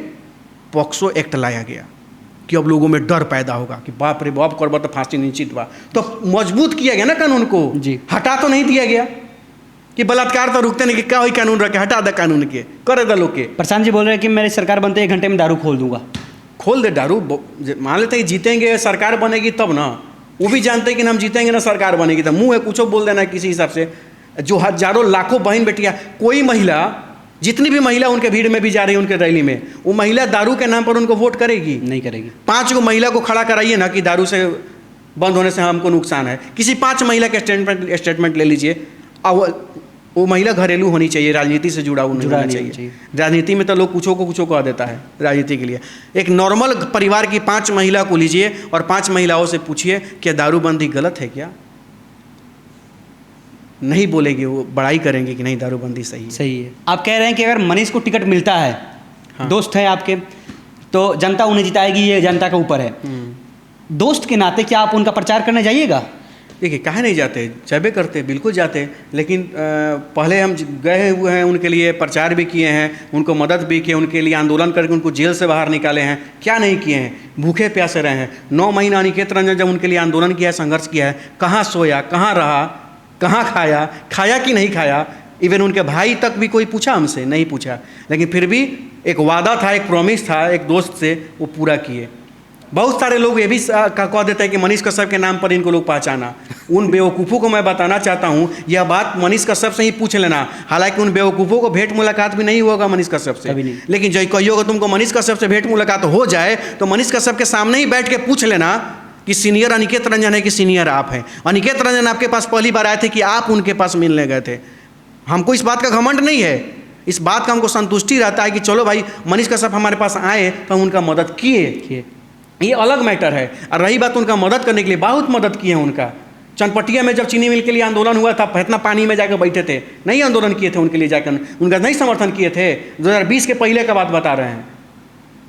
पॉक्सो एक्ट लाया गया कि अब लोगों में डर पैदा होगा कि बाप रे बाप करबा तो फांसी निश्चित बा। तो मजबूत किया गया ना कानून को जी। हटा तो नहीं दिया गया कि बलात्कार तो रुकते नहीं कि क्या वही कानून रखे, हटा दे कानून के, करे दे लोग के। प्रशांत जी बोल रहे हैं कि मेरी सरकार बनते 1 घंटे में दारू खोल दूंगा। खोल दे दारू। मान लेते हैं जीतेंगे, सरकार बनेगी तब ना, वो भी जानते हैं कि हम जीतेंगे ना सरकार बनेगी, तो मुँह है कुछ बोल देना किसी हिसाब से। जो हजारों लाखों बहन बेटियां, कोई महिला, जितनी भी महिला उनके भीड़ में भी जा रही है उनके रैली में, वो महिला दारू के नाम पर उनको वोट करेगी? नहीं करेगी। 5 को महिला को खड़ा कराइए ना कि दारू से बंद होने से हमको नुकसान है, किसी 5 महिला के स्टेटमेंट ले लीजिए। अब वो महिला घरेलू होनी चाहिए, राजनीति से जुड़ा होना चाहिए। राजनीति में तो लोग कुछ कह देता है राजनीति के लिए। एक नॉर्मल परिवार की 5 महिला को लीजिए और 5 महिलाओं से पूछिए कि दारूबंदी गलत है क्या? नहीं बोलेगी, वो बड़ाई करेंगे कि नहीं दारूबंदी सही है। आप कह रहे हैं कि अगर मनीष को टिकट मिलता है, हाँ, दोस्त है आपके, तो जनता उन्हें जिताएगी, ये जनता के ऊपर है। दोस्त के नाते क्या आप उनका प्रचार करने जाइएगा? देखिए, काहे नहीं जाते, जाबे करते, बिल्कुल जाते। लेकिन पहले हम गए हुए हैं, उनके लिए प्रचार भी किए हैं, उनको मदद भी किए, उनके लिए आंदोलन करके उनको जेल से बाहर निकाले हैं। क्या नहीं किए हैं? भूखे प्यासे रहे हैं। 9 महीना अनिकेत रंजन जब उनके लिए आंदोलन किया है, संघर्ष किया है, कहाँ सोया, कहाँ रहा, कहाँ खाया कि नहीं खाया? इवन उनके भाई तक भी कोई पूछा हमसे? नहीं पूछा। लेकिन फिर भी एक वादा था, एक प्रॉमिस था एक दोस्त से, वो पूरा किए। बहुत सारे लोग ये भी कह देते हैं कि मनीष कश्यप के नाम पर इनको लोग पहचाना। उन बेवकूफ़ों को मैं बताना चाहता हूँ, यह बात मनीष कश्यप से ही पूछ लेना। हालांकि उन बेवकूफ़ों को भेंट मुलाकात भी नहीं होगा मनीष कश्यप से, लेकिन जो कहिएगा तुमको मनीष कश्यप से भेंट मुलाकात हो जाए तो मनीष कश्यप के सामने ही बैठ के पूछ लेना कि सीनियर अनिकेत रंजन है कि सीनियर आप हैं। अनिकेत रंजन आपके पास पहली बार आए थे कि आप उनके पास मिलने गए थे? हमको इस बात का घमंड नहीं है, इस बात का हमको संतुष्टि रहता है कि चलो भाई मनीष कश्यप हमारे पास आए तो हम उनका मदद किए, ये अलग मैटर है। और रही बात उनका मदद करने के लिए, बहुत मदद किए हैं उनका। चनपटिया में जब चीनी मिल के लिए आंदोलन हुआ था, इतना पानी में जाकर बैठे थे, नहीं आंदोलन किए थे उनके लिए जाकर, उनका नहीं समर्थन किए थे। 2020 के पहले का बात बता रहे हैं।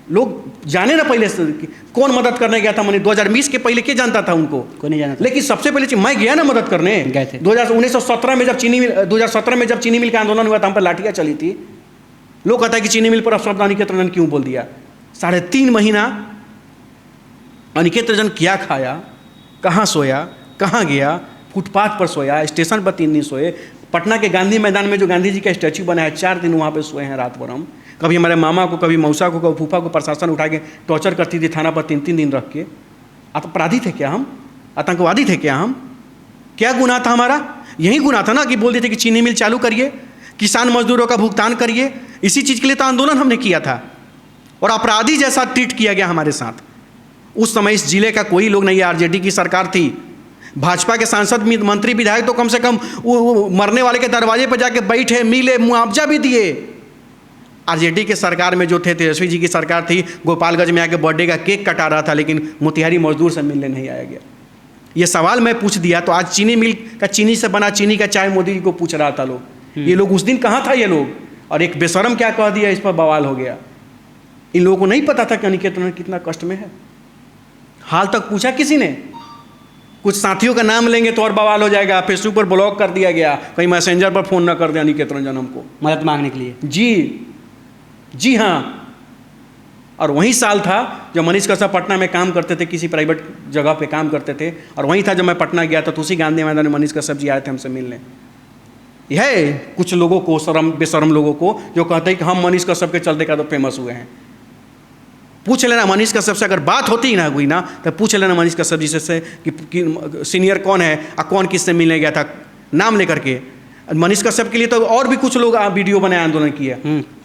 लोग जाने ना पहले से कि कौन मदद करने गया था मनीष 2020 के पहले क्या जानता था उनको, कोई नहीं जानता। लेकिन सबसे पहले मैं गया ना मदद करने। गए थे 1917 में जब चीनी मिल 2017 में जब चीनी मिल का आंदोलन हुआ था, हम पर लाठियाँ चली थी। लोग कहता है कि चीनी मिल पर अपशब्द अनिकेत रंजन क्यों बोल दिया। 3.5 महीना अनिकेत रंजन क्या खाया, कहाँ सोया, कहाँ गया, फुटपाथ पर सोया, स्टेशन पर 3 दिन सोए। पटना के गांधी मैदान में जो गांधी जी का स्टैचू बना है 4 दिन वहाँ पे सोए हैं रात भर हम। कभी हमारे मामा को, कभी मौसा को, कभी फूफा को प्रशासन उठा के टॉर्चर करती थी थाना पर 3-3 दिन रख के। अपराधी थे क्या हम? आतंकवादी थे क्या हम? क्या गुनाह था हमारा? यही गुनाह था ना कि बोल देते कि चीनी मिल चालू करिए, किसान मजदूरों का भुगतान करिए। इसी चीज़ के लिए तो आंदोलन हमने किया था और अपराधी जैसा ट्रीट किया गया हमारे साथ। उस समय इस जिले का कोई लोग नहीं है, आरजेडी की सरकार थी। भाजपा के सांसद, मंत्री, विधायक तो कम से कम वो मरने वाले के दरवाजे पर जाके बैठे, मिले, मुआवजा भी दिए। आरजेडी के सरकार में जो थे, तेजस्वी जी की सरकार थी, गोपालगंज में आके बर्थडे का केक कटा रहा था, लेकिन मोतिहारी मजदूर से मिलने नहीं आया गया। ये सवाल मैं पूछ दिया तो आज चीनी मिल का, चीनी से बना चीनी का चाय मोदी जी को पूछ रहा था लोग। ये लोग उस दिन कहाँ था ये लोग? और एक बेशरम क्या कह दिया, इस पर बवाल हो गया। इन लोगों को नहीं पता था कि अनिकेत रंजन कितना कष्ट में है। हाल तक पूछा किसी ने? कुछ साथियों का नाम लेंगे तो और बवाल हो जाएगा, फेसबुक पर ब्लॉक कर दिया गया, कहीं मैसेंजर पर फ़ोन ना कर दे अनिकेत रंजन हमको मदद मांगने के लिए। जी हाँ। और वही साल था जब मनीष कश्यप पटना में काम करते थे, किसी प्राइवेट जगह पे काम करते थे। और वहीं था जब मैं पटना गया था तो उसी गांधी मैदान में मनीष कश्यप जी आए थे हमसे मिलने। यह है कुछ लोगों को, बेशरम लोगों को, जो कहते हैं कि हम मनीष कश्यप के चलते का तो फेमस हुए हैं। पूछ लेना मनीष कश्यप से, अगर बात होती ही ना हुई ना तो पूछ लेना मनीष कश्यप जी से कि सीनियर कौन है और कौन किससे मिलने गया था, नाम लेकर के। मनीष कश्यप के लिए तो और भी कुछ लोग वीडियो बनाए, आंदोलन किए।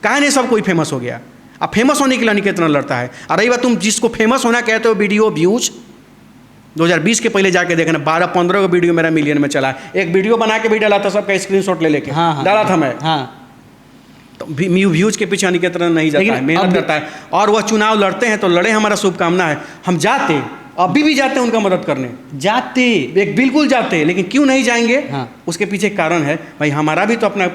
काहे नहीं सब कोई फेमस हो गया? अब फेमस होने के लिए अनिकेत रंजन लड़ता है। और रही बात तुम जिसको फेमस होना कहते हो, वीडियो व्यूज 2020 के पहले जाके देखना, 12-15 का वीडियो मेरा मिलियन में चला। एक वीडियो बना के भी डाला था, सबका स्क्रीनशॉट ले लेके डाला था मैं। तो व्यूज के पीछे अनिकेत रंजन नहीं जाता है, मेहनत करता है। और वह चुनाव लड़ते हैं तो लड़े, हमारा शुभकामना है। हम जाते, अभी भी जाते हैं उनका मदद करने, जाते एक बिल्कुल जाते। लेकिन क्यों नहीं जाएंगे? उसके पीछे कारण है भाई, हमारा भी तो अपना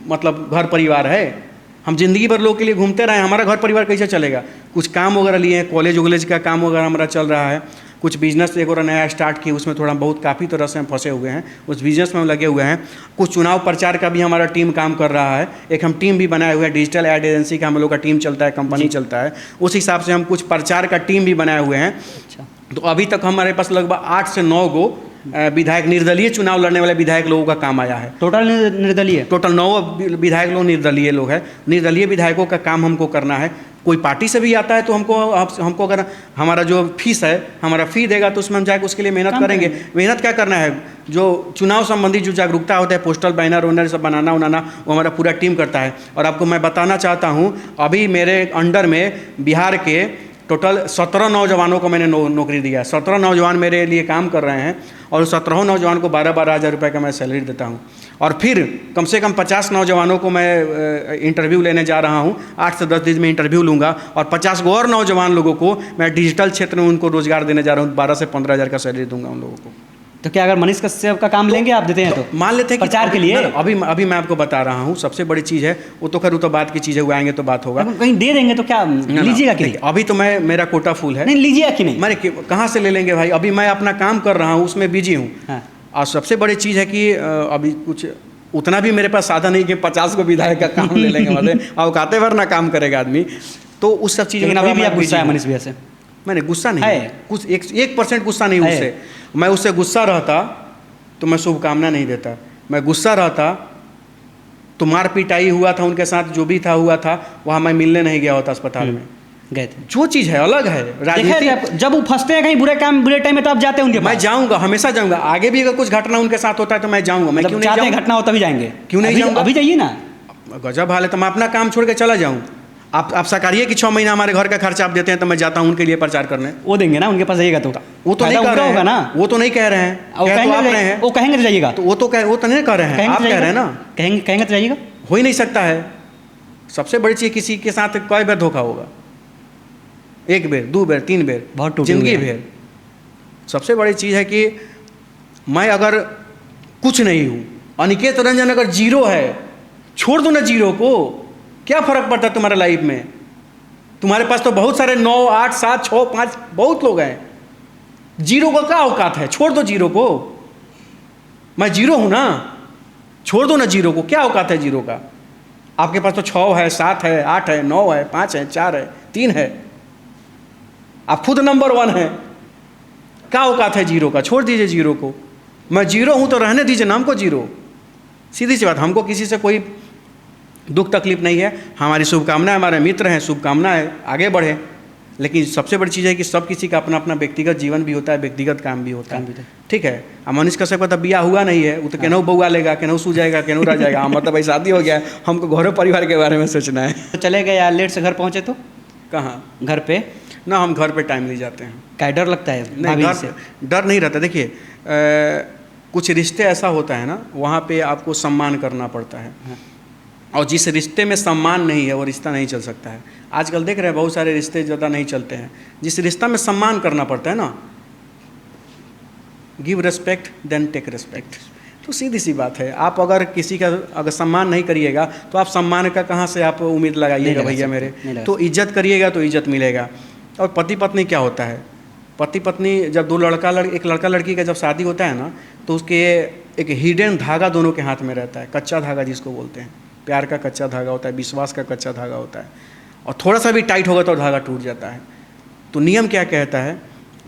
मतलब घर परिवार है। हम जिंदगी भर लोग के लिए घूमते रहे, हमारा घर परिवार कैसे चलेगा? कुछ काम वगैरह लिए हैं, कॉलेज का काम वगैरह हमारा चल रहा है। कुछ बिजनेस एक और नया स्टार्ट की, उसमें थोड़ा बहुत काफ़ी तरह से हम फंसे हुए हैं, उस बिजनेस में हम लगे हुए हैं। कुछ चुनाव प्रचार का भी हमारा टीम काम कर रहा है। एक हम टीम भी बनाए हुए हैं, डिजिटल एड एजेंसी का हम लोग का टीम चलता है, कंपनी चलता है। उस हिसाब से हम कुछ प्रचार का टीम भी बनाए हुए हैं। तो अभी तक हमारे पास लगभग 8 से 9 गो विधायक, निर्दलीय चुनाव लड़ने वाले विधायक लोगों का काम आया है। टोटल निर्दलीय? टोटल 9 विधायक लोग निर्दलीय लोग हैं। निर्दलीय विधायकों का काम हमको करना है। कोई पार्टी से भी आता है तो हमको अगर हमारा जो फीस है, हमारा फ़ी देगा तो उसमें हम जाकर उसके लिए मेहनत करेंगे। मेहनत क्या करना है? जो चुनाव संबंधी जो जागरूकता होता है, पोस्टल बैनर वैनर सब बनाना, वो हमारा पूरा टीम करता है। और आपको मैं बताना चाहता हूँ, अभी मेरे अंडर में बिहार के टोटल 17 नौजवानों को मैंने नौकरी दिया है। 17 नौजवान मेरे लिए काम कर रहे हैं और 17 नौजवान को 12-12 हज़ार रुपये का मैं सैलरी देता हूँ। और फिर कम से कम 50 नौजवानों को मैं इंटरव्यू लेने जा रहा हूँ। 8 से 10 दिन में इंटरव्यू लूँगा और 50 गो और नौजवान लोगों को मैं डिजिटल क्षेत्र में उनको रोजगार देने जा रहा हूँ। 12 से 15 हज़ार का सैलरी दूंगा उन लोगों को। तो क्या अगर मनीष कश्यप का काम लेंगे आप, देते हैं? तो मान लेते हैं प्रचार के लिए। अभी मैं आपको बता रहा हूँ, सबसे बड़ी चीज़ है वो तो खैर वो तो बात की चीज़ है, वो आएंगे तो बात होगा। कहीं दे देंगे तो क्या लीजिएगा कि नहीं? अभी तो मेरा कोटा फुल है। नहीं लीजिएगा कि नहीं? मैंने कहाँ से ले लेंगे भाई? अभी मैं अपना काम कर रहा हूँ, उसमें बिजी हूँ। और सबसे बड़ी चीज़ है कि अभी कुछ उतना भी मेरे पास साधन नहीं कि 50 को विधायक का काम ले लेंगे। मतलब औकाते भर ना काम करेगा आदमी, तो उस सब चीज़। लेकिन अभी भी आप गुस्सा है मनीष भैया से? मैंने गुस्सा नहीं है, कुछ 1% गुस्सा नहीं उससे। मैं उससे गुस्सा रहता तो मैं शुभकामना नहीं देता। मैं गुस्सा रहता तो मार पिटाई हुआ था उनके साथ, जो भी था हुआ था, वहाँ मैं मिलने नहीं गया होता, अस्पताल में गए थे। जो चीज़ है अलग है। राजनीति जब वो फंसते हैं कहीं बुरे टाइम में तो आप जाते हैं उनके पास? मैं जाऊँगा, हमेशा जाऊँगा। आगे भी अगर कुछ घटना उनके साथ होता है तो मैं जाऊँगा। मैं क्यों नहीं जाऊँगा? घटना हो तभी जाएंगे? क्यों नहीं जाऊँगा? अभी जाइए ना। गजब हाल है, तो मैं अपना काम छोड़ के चला जाऊँ। आप सरकारिए कि 6 महीना हमारे घर का खर्चा आप देते हैं तो मैं जाता हूँ उनके लिए प्रचार करने। वो देंगे ना, उनके पास जाइएगा तो वो तो नहीं कह रहे हैं ना, वो तो नहीं कह रहे हैं। वो कहेंगे तो जाइएगा। तो वो तो नहीं कह रहे हैं, आप कह रहे हैं ना। कहेंगे तो जाइएगा। हो ही नहीं सकता है। सबसे बड़ी चीज़, किसी के साथ कई बार धोखा होगा? 1 बेर, 2 बेर, 3 बेर, बहुत जिंदगी भर। सबसे बड़ी चीज़ है कि मैं अगर कुछ नहीं हूँ, अनिकेत रंजन अगर जीरो है, छोड़ दो ना जीरो को, क्या फ़र्क पड़ता है तुम्हारे लाइफ में? तुम्हारे पास तो बहुत सारे 9, 8, 7, 6, 5 बहुत लोग हैं। जीरो का क्या औकात है? छोड़ दो जीरो को, मैं जीरो हूं ना, छोड़ दो ना जीरो को, क्या औकात है जीरो का? आपके पास तो 6 है, 7 है, 8 है, 9 है, 5 है, 4 है, 3 है, आप खुद नंबर 1 है। क्या औकात है जीरो का? छोड़ दीजिए जीरो को। मैं जीरो हूं तो रहने दीजिए नाम को जीरो। सीधी सी बात, हमको किसी से कोई दुख तकलीफ नहीं है। हमारी शुभकामनाएं, हमारे मित्र हैं, शुभकामनाएं आगे बढ़े। लेकिन सबसे बड़ी चीज़ है कि सब किसी का अपना अपना व्यक्तिगत जीवन भी होता है, व्यक्तिगत काम भी होता है। ठीक है, अब मनीष कश्यप का तो बिया हुआ नहीं है, वो तो केनहू बउआ लेगा, केनहू सू जाएगा, केनहू रह जाएगा। हम मतलब भाई शादी हो गया, हमको घरों परिवार के बारे में सोचना है। तो चले गए यार, लेट से घर पहुँचे तो कहाँ घर पे ना, हम घर पे टाइम ले जाते हैं। क्या डर लगता है? नहीं, भाभी से डर नहीं रहता। देखिए कुछ रिश्ते ऐसा होता है ना, वहाँ पे आपको सम्मान करना पड़ता है। और जिस रिश्ते में सम्मान नहीं है वो रिश्ता नहीं चल सकता है। आजकल देख रहे हैं बहुत सारे रिश्ते ज़्यादा नहीं चलते हैं। जिस रिश्ता में सम्मान करना पड़ता है ना, give respect then take respect. तो सीधी सी बात है, आप अगर किसी का अगर सम्मान नहीं करिएगा तो आप सम्मान का कहाँ से आप उम्मीद लगाइएगा भैया मेरे? तो इज्जत करिएगा तो इज्जत मिलेगा। और पति पत्नी क्या होता है, पति पत्नी जब एक लड़का लड़की का जब शादी होता है ना, तो उसके एक हिडन धागा दोनों के हाथ में रहता है, कच्चा धागा जिसको बोलते हैं। प्यार का कच्चा धागा होता है, विश्वास का कच्चा धागा होता है, और थोड़ा सा भी टाइट होगा तो धागा टूट जाता है। तो नियम क्या कहता है?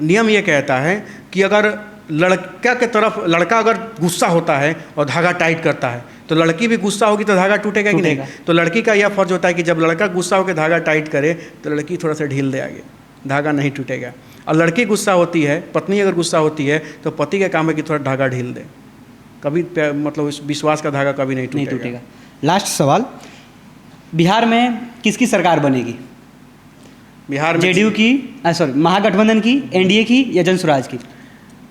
नियम ये कहता है कि अगर लड़का अगर गुस्सा होता है और धागा टाइट करता है, तो लड़की भी गुस्सा होगी तो धागा टूटेगा कि नहीं? तो लड़की का यह फर्ज होता है कि जब लड़का गुस्सा होकर धागा टाइट करे तो लड़की थोड़ा सा ढील दे आगे, धागा नहीं टूटेगा। और लड़की गुस्सा होती है, पत्नी अगर गुस्सा होती है तो पति का काम है कि थोड़ा धागा ढील दे। कभी मतलब विश्वास का धागा कभी नहीं टूटेगा। लास्ट सवाल, बिहार में किसकी सरकार बनेगी? बिहार में जेडीयू की, सॉरी महागठबंधन की, एनडीए की या जनसुराज की?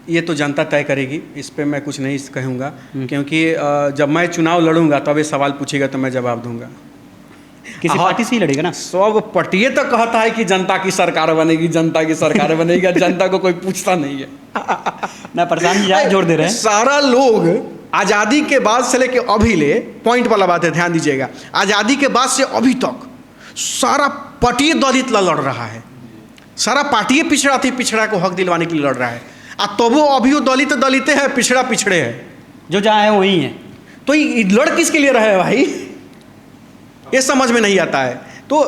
ये तो जनता तय करेगी, इस पे मैं कुछ नहीं कहूँगा, क्योंकि जब मैं चुनाव लड़ूंगा तब ये सवाल पूछेगा तो मैं जवाब दूंगा। किसी पार्टी से ही लड़ेगा ना? सब पटिए तो कहता है कि जनता की सरकार बनेगी, जनता की सरकार बनेगी, जनता को कोई पूछता नहीं है। ना प्रशांत जी जोड़ दे रहे हैं। सारा लोग आज़ादी के बाद से लेके अभी ले, पॉइंट वाला बात है, ध्यान दीजिएगा, आज़ादी के बाद से अभी तक सारा पार्टी दलित लड़ रहा है, सारा पार्टी पिछड़ा थी, पिछड़ा को हक दिलवाने के लिए लड़ रहा है। तो वो अभी वो दलित है, पिछड़ा पिछड़े है, जो जहाँ है वही है। तो ये लड़ किसके लिए रहे भाई? ये समझ में नहीं आता है। तो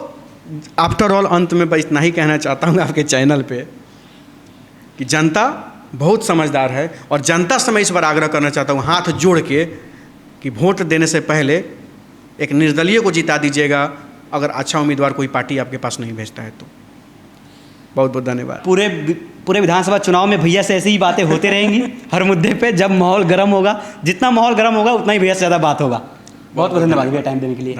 आफ्टर ऑल अंत में बस इतना ही कहना चाहता हूँ आपके चैनल पे कि जनता बहुत समझदार है, और जनता से मैं इस बार आग्रह करना चाहता हूँ हाथ जोड़ के कि वोट देने से पहले एक निर्दलीय को जिता दीजिएगा, अगर अच्छा उम्मीदवार कोई पार्टी आपके पास नहीं भेजता है तो। बहुत बहुत धन्यवाद। पूरे विधानसभा चुनाव में भैया से ऐसी ही बातें होते रहेंगी हर मुद्दे पे। जब माहौल गर्म होगा, जितना माहौल गर्म होगा उतना ही भैया से ज़्यादा बात होगा। बहुत बहुत धन्यवाद भैया टाइम देने के लिए।